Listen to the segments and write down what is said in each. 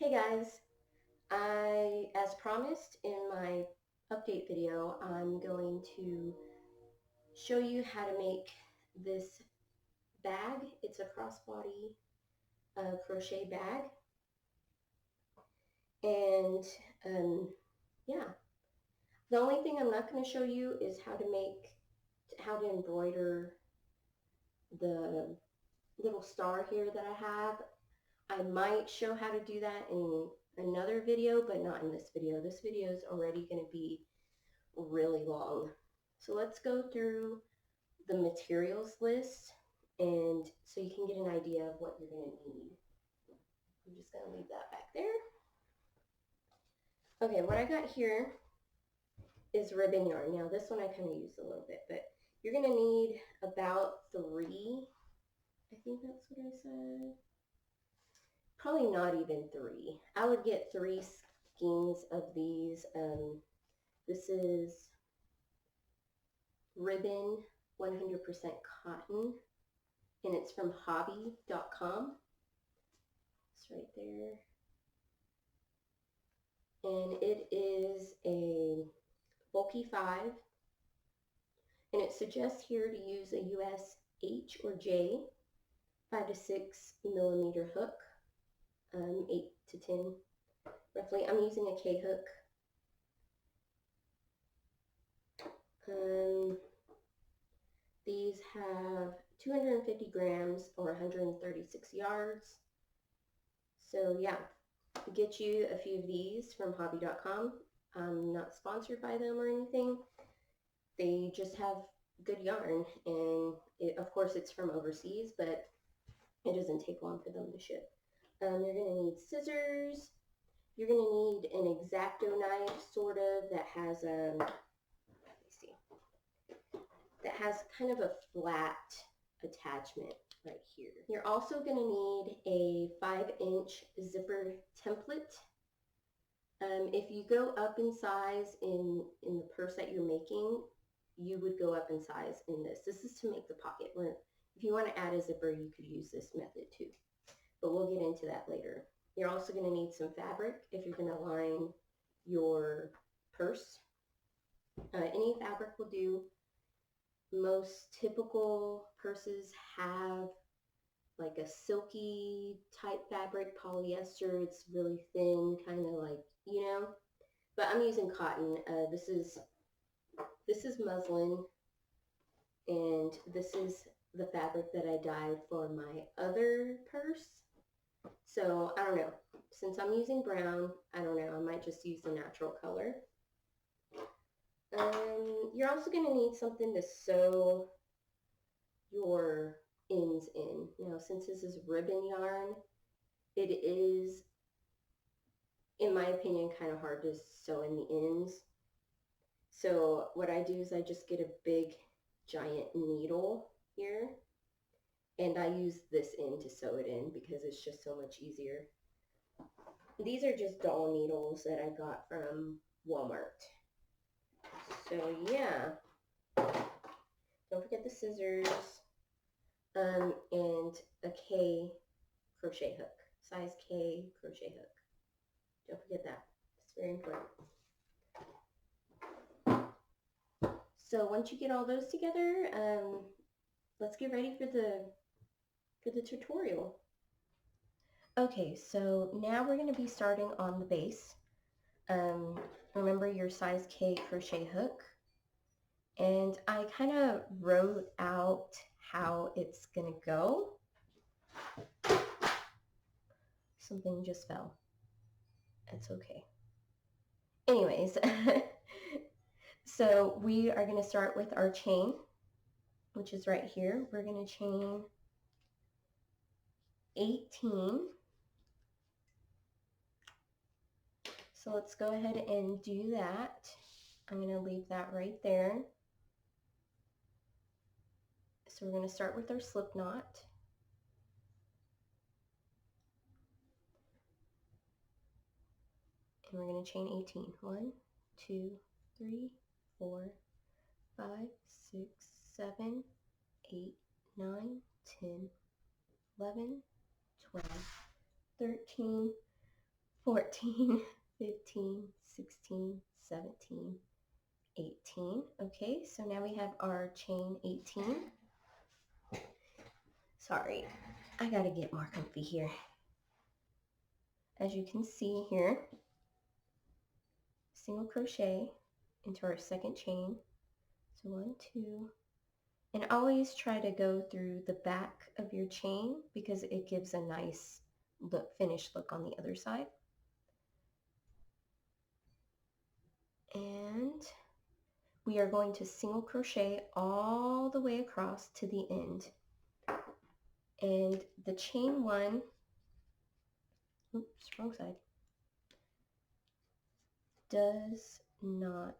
Hey guys, as promised in my update video, I'm going to show you how to make this bag. It's a crossbody crochet bag, and yeah, the only thing I'm not going to show you is how to embroider the little star here that I have. I might show how to do that in another video, but not in this video. This video is already going to be really long. So let's go through the materials list and so you can get an idea of what you're going to need. I'm just going to leave that back there. Okay, what I got here is ribbon yarn. Now this one I kind of used a little bit, but you're going to need about 3. I think that's what I said. Probably not even 3. I would get 3 skeins of these. This is ribbon 100% cotton, and it's from Hobbii.com. It's right there. And it is a bulky 5, and it suggests here to use a US H or J 5 to 6 millimeter hook, 8 to 10 roughly. I'm using a K hook. These have 250 grams or 136 yards. So yeah, get you a few of these from Hobbii.com. I'm not sponsored by them or anything. They just have good yarn, and of course it's from overseas, but it doesn't take long for them to ship. You're going to need scissors. You're going to need an X-Acto knife, sort of, that has a, let me see, that has kind of a flat attachment right here. You're also going to need a 5-inch zipper template. If you go up in size in the purse that you're making, you would go up in size in this. This is to make the pocket. Where if you want to add a zipper, you could use this method too. But we'll get into that later. You're also going to need some fabric if you're going to line your purse. Any fabric will do. Most typical purses have like a silky type fabric, polyester. It's really thin, kind of like, you know. But I'm using cotton. This is muslin, and this is the fabric that I dyed for my other purse. So I don't know. Since I'm using brown, I don't know. I might just use the natural color. You're also going to need something to sew your ends in. Now, since this is ribbon yarn, it is, in my opinion, kind of hard to sew in the ends. So what I do is I just get a big giant needle here, and I use this end to sew it in because it's just so much easier. These are just doll needles that I got from Walmart. So yeah, don't forget the scissors, and a K crochet hook, size K crochet hook. Don't forget that. It's very important. So once you get all those together, let's get ready for the tutorial. Okay, so now we're going to be starting on the base. Remember your size K crochet hook, and I kind of wrote out how it's going to go. Something just fell. It's okay. Anyways, so we are going to start with our chain, which is right here. We're going to chain 18. So let's go ahead and do that. I'm going to leave that right there. So we're going to start with our slip knot. And we're going to chain 18. 1, 2, 3, 4, 5, 6, 7, 8, 9, 10, 11, 12, 13, 14, 15, 16, 17, 18. Okay, so now we have our chain 18. Sorry, I gotta get more comfy here. As you can see here, single crochet into our second chain. So 1, 2, and always try to go through the back of your chain because it gives a nice look, finished look on the other side. And we are going to single crochet all the way across to the end. And the chain 1, oops, wrong side, does not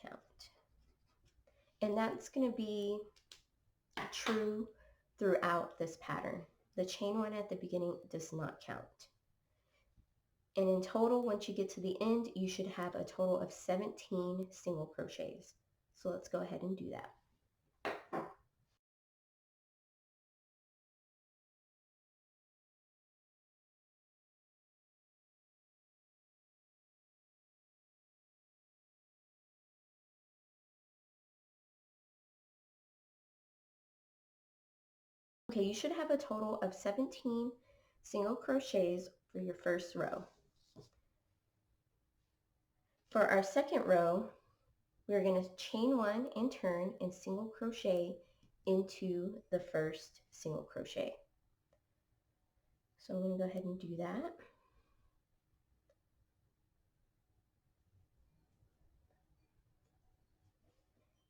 count. And that's going to be true throughout this pattern. The chain 1 at the beginning does not count. And in total, once you get to the end, you should have a total of 17 single crochets. So let's go ahead and do that. Okay, you should have a total of 17 single crochets for your first row. For our second row, we're going to chain 1 and turn and single crochet into the first single crochet. So I'm going to go ahead and do that.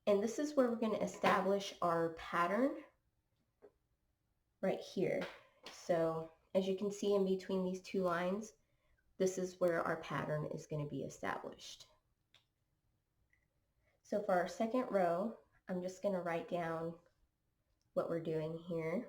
And this is where we're going to establish our pattern right here. So as you can see in between these two lines, this is where our pattern is going to be established. So for our second row, I'm just going to write down what we're doing here.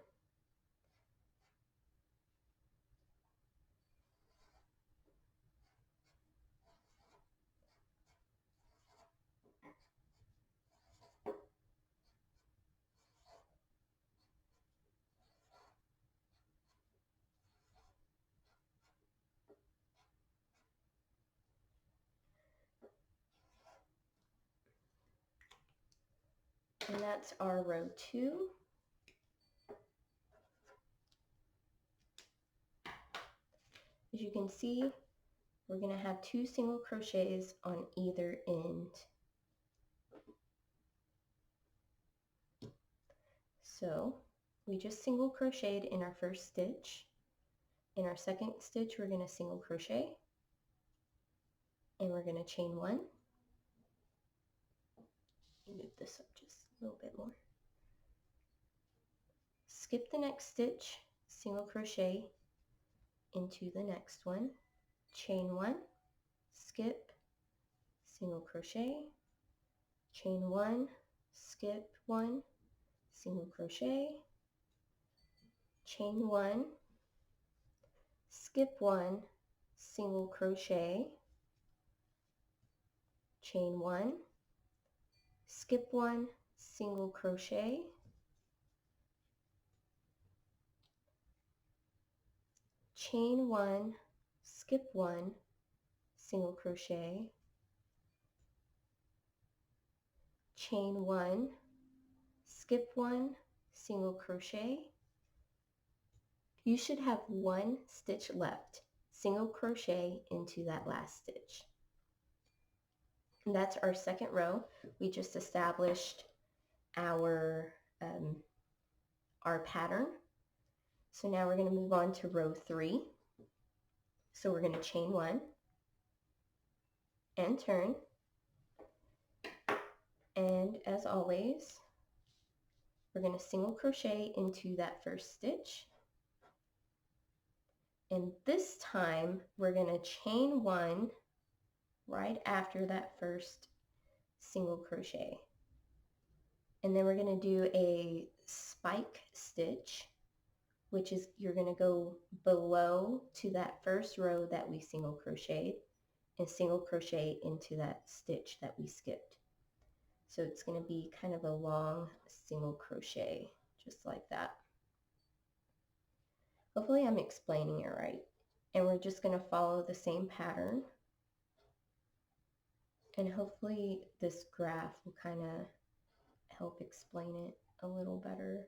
And that's our row 2. As you can see, we're going to have 2 single crochets on either end. So we just single crocheted in our first stitch. In our second stitch, we're going to single crochet, and we're going to chain 1. Move this up just a little bit more. Skip the next stitch, single crochet into the next one, chain 1, skip, single crochet, chain 1, skip 1, single crochet, chain 1, skip 1, single crochet, chain 1, skip 1, single crochet, chain 1, skip 1, single crochet, chain 1, skip 1, single crochet. You should have 1 stitch left. Single crochet into that last stitch. And that's our second row. We just established our pattern. So now we're going to move on to row 3. So we're going to chain 1 and turn. And as always, we're going to single crochet into that first stitch. And this time we're going to chain 1 right after that first single crochet. And then we're going to do a spike stitch, which is you're going to go below to that first row that we single crocheted and single crochet into that stitch that we skipped. So it's going to be kind of a long single crochet, just like that. Hopefully I'm explaining it right. And we're just going to follow the same pattern. And hopefully this graph will kind of help explain it a little better.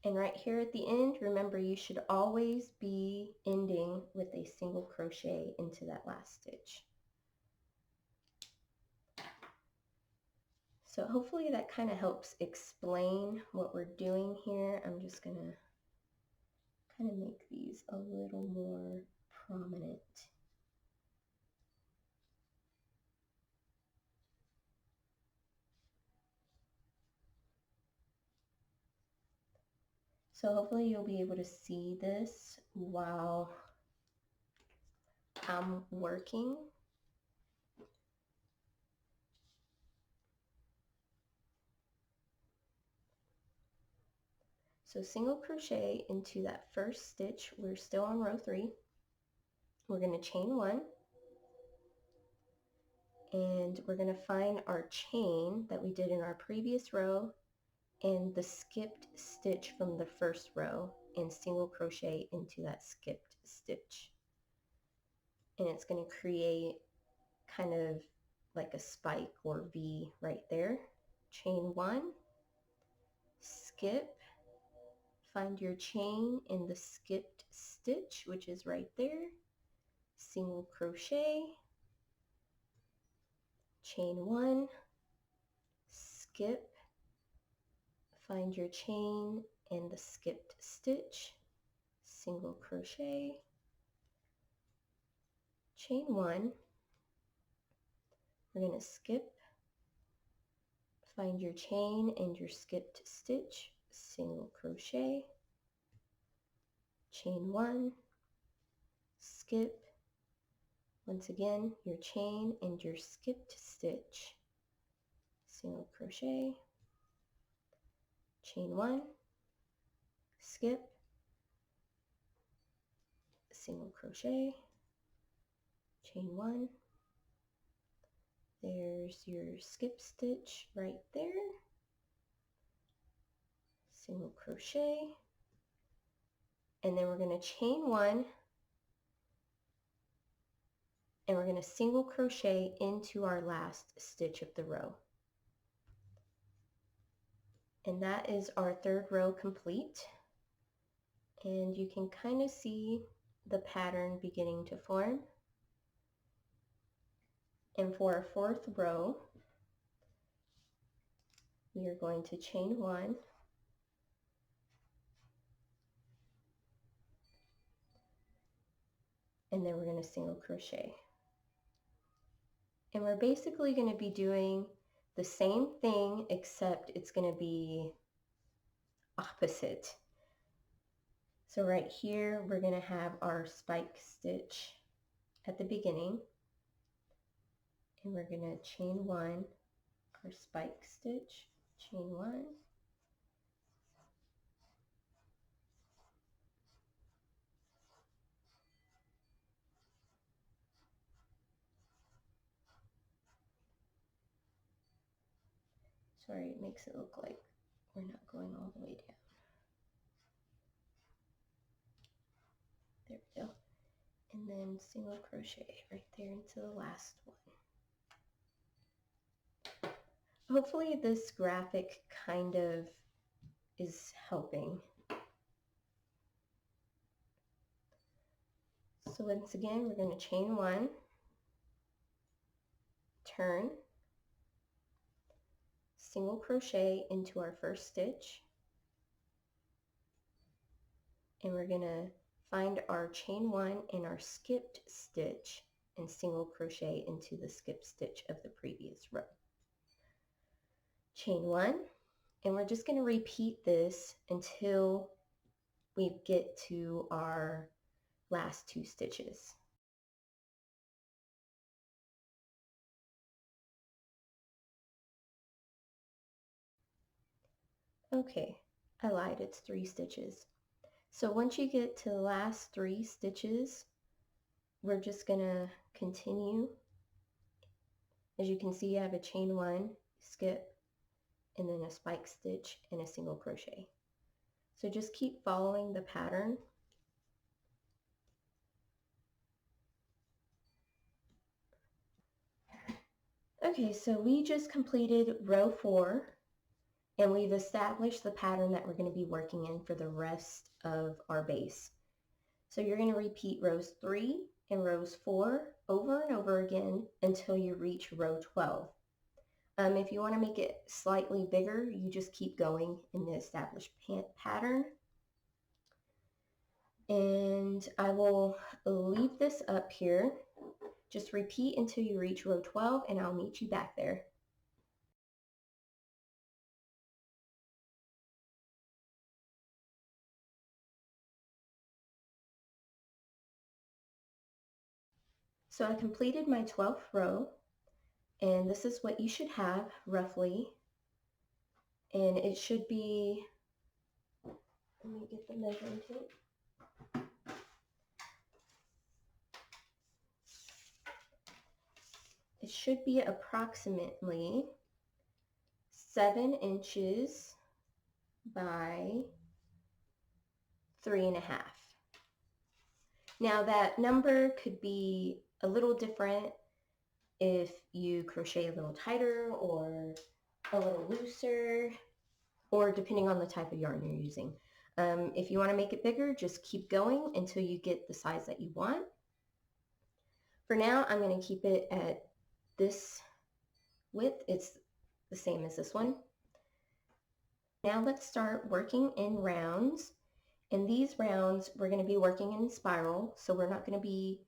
And right here at the end, remember you should always be ending with a single crochet into that last stitch. So hopefully that kind of helps explain what we're doing here. I'm just going to kind of make these a little more prominent. So hopefully you'll be able to see this while I'm working. So single crochet into that first stitch. We're still on row 3. We're going to chain 1, and we're going to find our chain that we did in our previous row and the skipped stitch from the first row, and single crochet into that skipped stitch. And it's going to create kind of like a spike or V right there. Chain 1, skip, find your chain in the skipped stitch, which is right there, single crochet, chain 1, skip, find your chain in the skipped stitch, single crochet, chain 1, we're going to skip, find your chain and your skipped stitch, single crochet, chain 1, skip, once again your chain and your skipped stitch, single crochet, chain 1, skip, single crochet, chain 1, there's your skip stitch right there, single crochet, and then we're going to chain 1 and we're going to single crochet into our last stitch of the row. And that is our 3rd row complete. And you can kind of see the pattern beginning to form. And for our 4th row, we are going to chain 1, and then we're going to single crochet. And we're basically going to be doing the same thing, except it's going to be opposite. So right here, we're going to have our spike stitch at the beginning, and we're going to chain 1, our spike stitch, chain 1, sorry, it makes it look like we're not going all the way down. There we go. And then single crochet right there into the last one. Hopefully this graphic kind of is helping. So once again, we're going to chain 1, turn, single crochet into our first stitch, and we're going to find our chain 1 and our skipped stitch and single crochet into the skipped stitch of the previous row. Chain 1, and we're just going to repeat this until we get to our last 2 stitches. Okay, I lied, it's 3 stitches. So once you get to the last 3 stitches, we're just gonna continue. As you can see, I have a chain 1, skip, and then a spike stitch and a single crochet. So just keep following the pattern. Okay, so we just completed row 4, and we've established the pattern that we're going to be working in for the rest of our base. So you're going to repeat rows 3 and rows 4 over and over again until you reach row 12. If you want to make it slightly bigger, you just keep going in the established pattern. And I will leave this up here. Just repeat until you reach row 12 and I'll meet you back there. So I completed my 12th row, and this is what you should have roughly. And it should be, let me get the measuring tape. It should be approximately 7 inches by 3.5. Now that number could be a little different if you crochet a little tighter or a little looser, or depending on the type of yarn you're using. If you want to make it bigger, just keep going until you get the size that you want. For now, I'm going to keep it at this width. It's the same as this one. Now let's start working in rounds. In these rounds, we're going to be working in spiral, so we're not going to be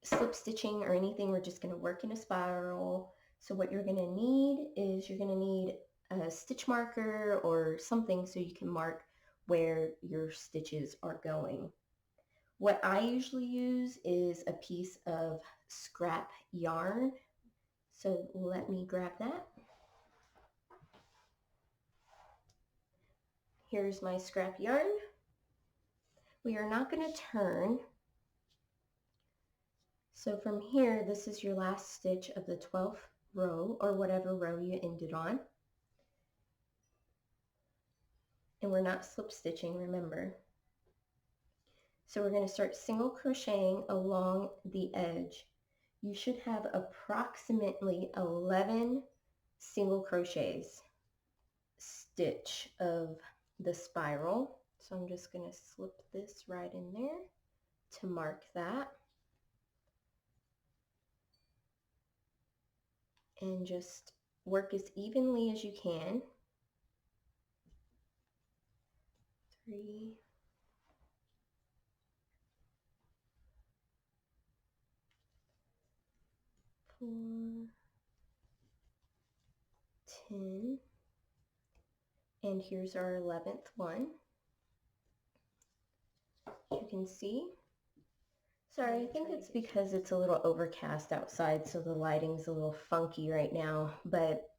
slip stitching or anything. We're just going to work in a spiral. So what you're going to need is you're going to need a stitch marker or something so you can mark where your stitches are going. What I usually use is a piece of scrap yarn. So let me grab that. Here's my scrap yarn. We are not going to turn. So from here, this is your last stitch of the 12th row, or whatever row you ended on. And we're not slip stitching, remember. So we're going to start single crocheting along the edge. You should have approximately 11 single crochets stitch of the spiral. So I'm just going to slip this right in there to mark that. And just work as evenly as you can. 3, 4, 10, and here's our 11th one. As you can see. Sorry, I think it's because it's a little overcast outside, so the lighting's a little funky right now, but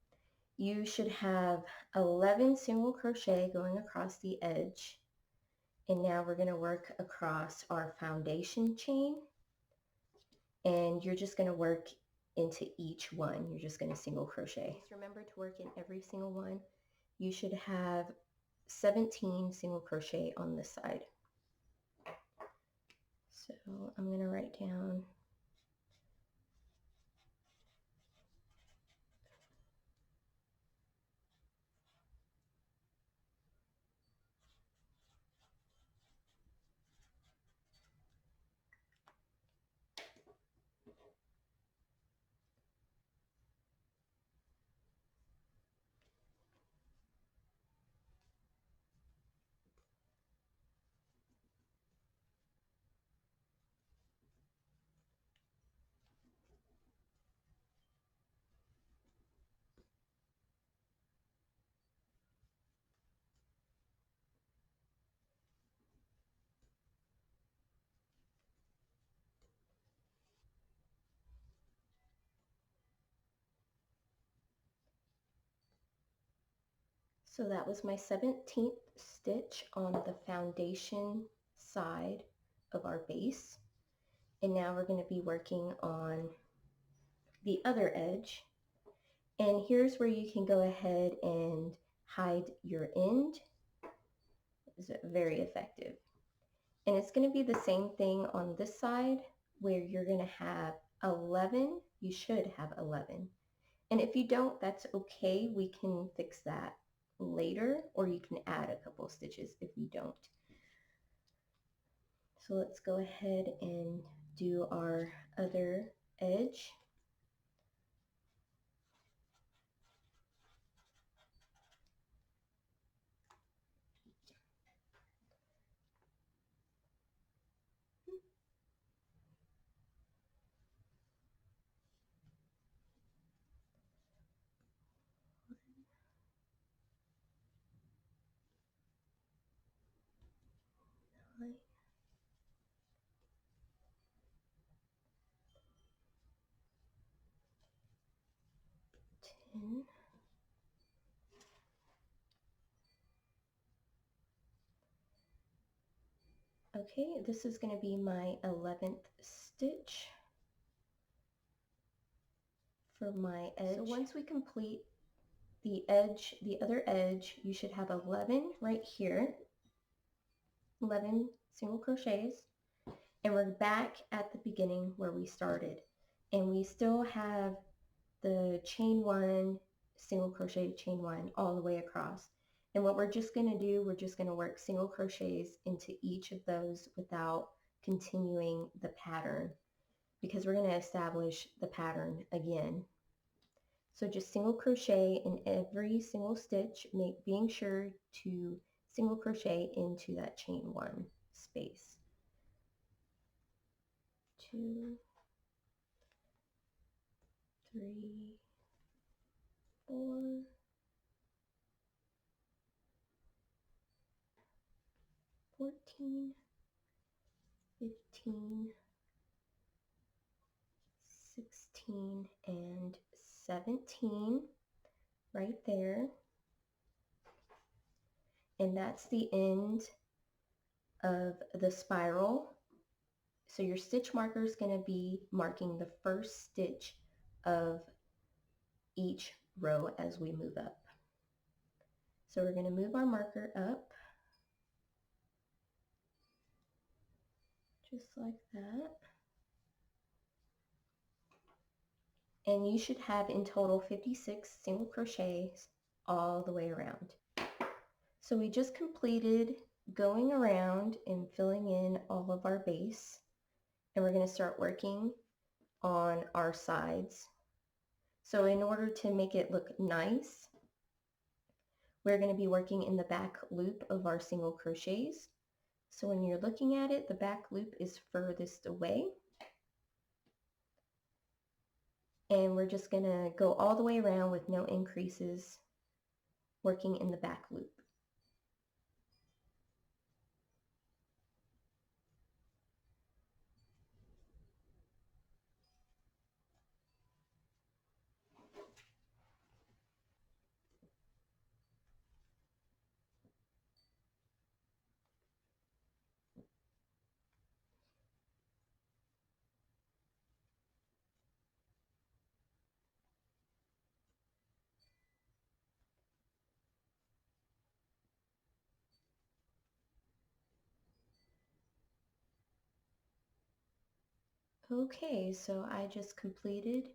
you should have 11 single crochet going across the edge. And now we're going to work across our foundation chain, and you're just going to work into each one. You're just going to single crochet. Just remember to work in every single one. You should have 17 single crochet on this side. So I'm going to write down So that was my 17th stitch on the foundation side of our base. And now we're going to be working on the other edge. And here's where you can go ahead and hide your end. It's very effective. And it's going to be the same thing on this side where you're going to have 11. You should have 11. And if you don't, that's okay. We can fix that later, or you can add a couple stitches if you don't. So let's go ahead and do our other edge. Nine, 10. Okay, this is going to be my 11th stitch for my edge. So once we complete the edge, the other edge, you should have 11 right here, 11 single crochets, and we're back at the beginning where we started. And we still have the chain one, single crochet, chain one all the way across. And what we're just going to do, we're just going to work single crochets into each of those without continuing the pattern, because we're going to establish the pattern again. So just single crochet in every single stitch, being sure to single crochet into that chain one space. 2, 3, 4, 14, 15, 16, and 17 right there. And that's the end of the spiral. So your stitch marker is going to be marking the first stitch of each row as we move up. So we're going to move our marker up just like that. And you should have in total 56 single crochets all the way around. So we just completed going around and filling in all of our base, and we're going to start working on our sides. So in order to make it look nice, we're going to be working in the back loop of our single crochets. So when you're looking at it, the back loop is furthest away. And we're just going to go all the way around with no increases, working in the back loop. Okay, so I just completed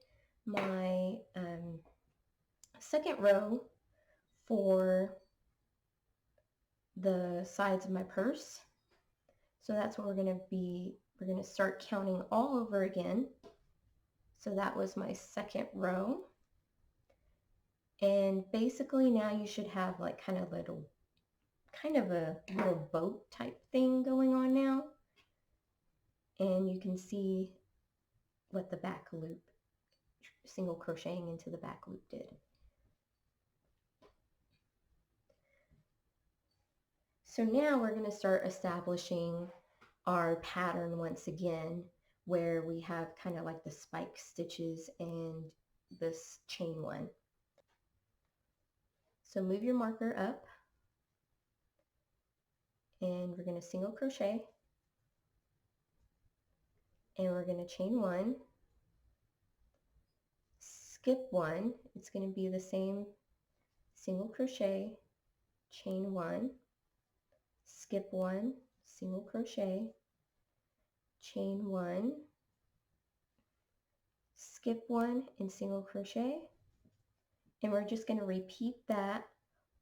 my second row for the sides of my purse. So that's what we're going to start counting all over again. So that was my second row. And basically now you should have like kind of a little boat type thing going on now. And you can see what the back loop, single crocheting into the back loop did. So now we're going to start establishing our pattern once again, where we have kind of like the spike stitches and this chain one. So move your marker up, and we're going to single crochet, and we're going to chain 1, skip 1. It's going to be the same single crochet, chain 1, skip 1, single crochet, chain 1, skip 1, and single crochet. And we're just going to repeat that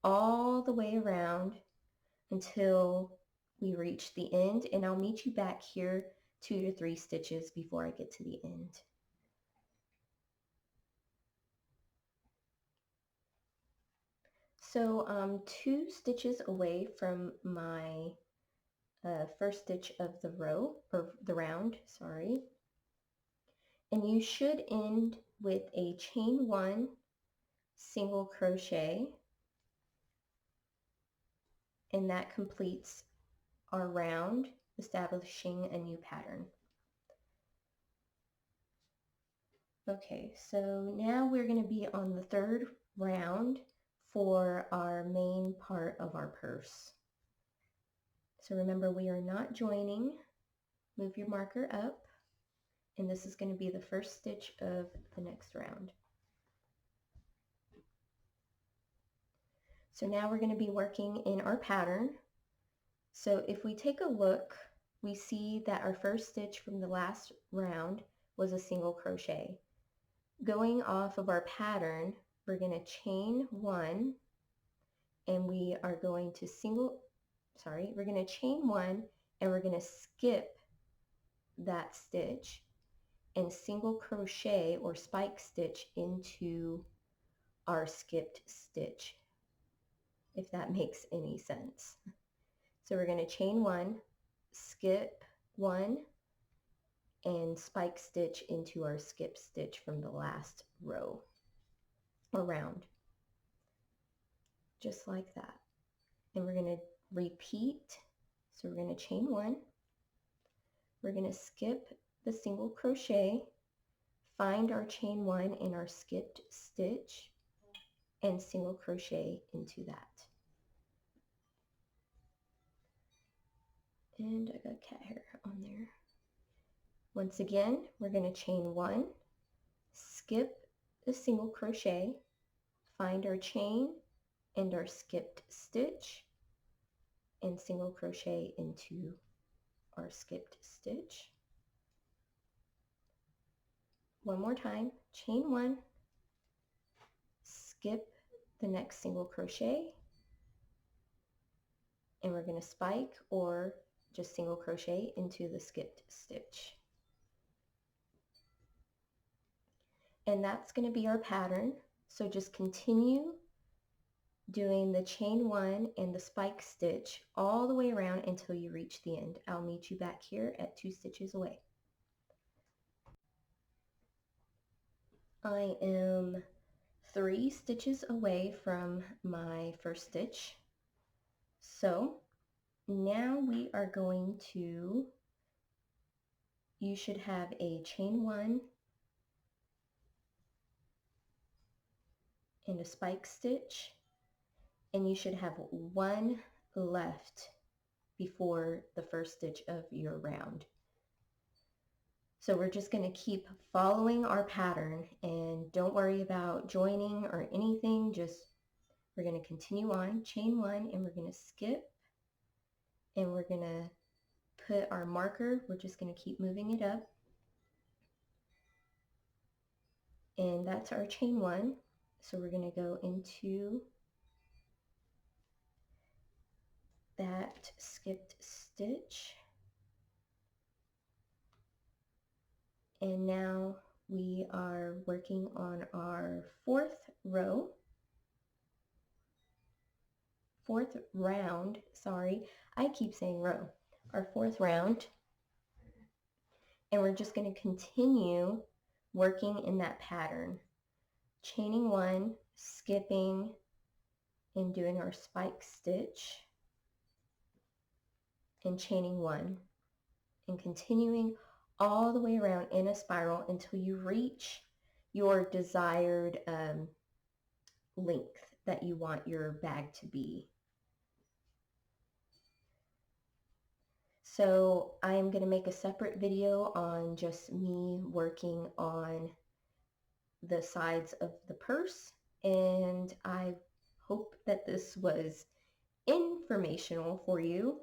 all the way around until we reach the end, and I'll meet you back here 2 to 3 stitches before I get to the end. So I'm 2 stitches away from my first stitch of the row, or the round, sorry. And you should end with a chain 1, single crochet, and that completes our round, establishing a new pattern. Okay, so now we're going to be on the 3rd round for our main part of our purse. So remember, we are not joining. Move your marker up, and this is going to be the first stitch of the next round. So now we're going to be working in our pattern. So if we take a look, we see that our first stitch from the last round was a single crochet. Going off of our pattern, we're going to chain 1, and we are going to we're going to chain 1, and we're going to skip that stitch and single crochet or spike stitch into our skipped stitch, if that makes any sense. So we're going to chain 1, skip 1, and spike stitch into our skip stitch from the last row or round, just like that. And we're going to repeat. So we're going to chain 1, we're going to skip the single crochet, find our chain 1 in our skipped stitch, and single crochet into that. And I got cat hair on there. Once again, we're going to chain 1, skip the single crochet, find our chain and our skipped stitch, and single crochet into our skipped stitch. One more time, chain 1, skip the next single crochet, and we're going to spike or just single crochet into the skipped stitch. And that's going to be our pattern. So just continue doing the chain 1 and the spike stitch all the way around until you reach the end. I'll meet you back here at 2 stitches away. I am 3 stitches away from my first stitch. So now we are going to, you should have a chain 1 and a spike stitch, and you should have 1 left before the first stitch of your round. So we're just going to keep following our pattern, and don't worry about joining or anything, just we're going to continue on, chain 1, and we're going to skip, and we're going to put our marker, we're just going to keep moving it up, and that's our chain 1. So we're going to go into that skipped stitch, and now we are working on our 4th row, 4th round, sorry, I keep saying row, our 4th round, and we're just going to continue working in that pattern, chaining 1, skipping, and doing our spike stitch, and chaining 1, and continuing all the way around in a spiral until you reach your desired length that you want your bag to be. So I'm going to make a separate video on just me working on the sides of the purse, and I hope that this was informational for you.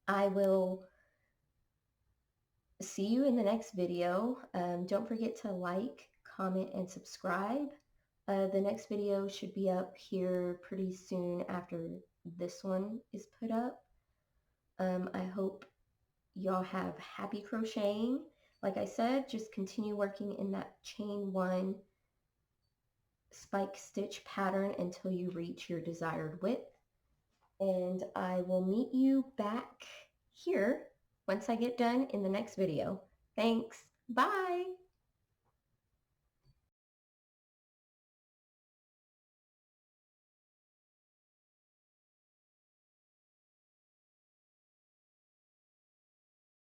I will see you in the next video. Don't forget to like, comment, and subscribe. The next video should be up here pretty soon after this one is put up. I hope y'all have happy crocheting. Like I said, just continue working in that chain 1 spike stitch pattern until you reach your desired width. And I will meet you back here once I get done in the next video. Thanks. Bye.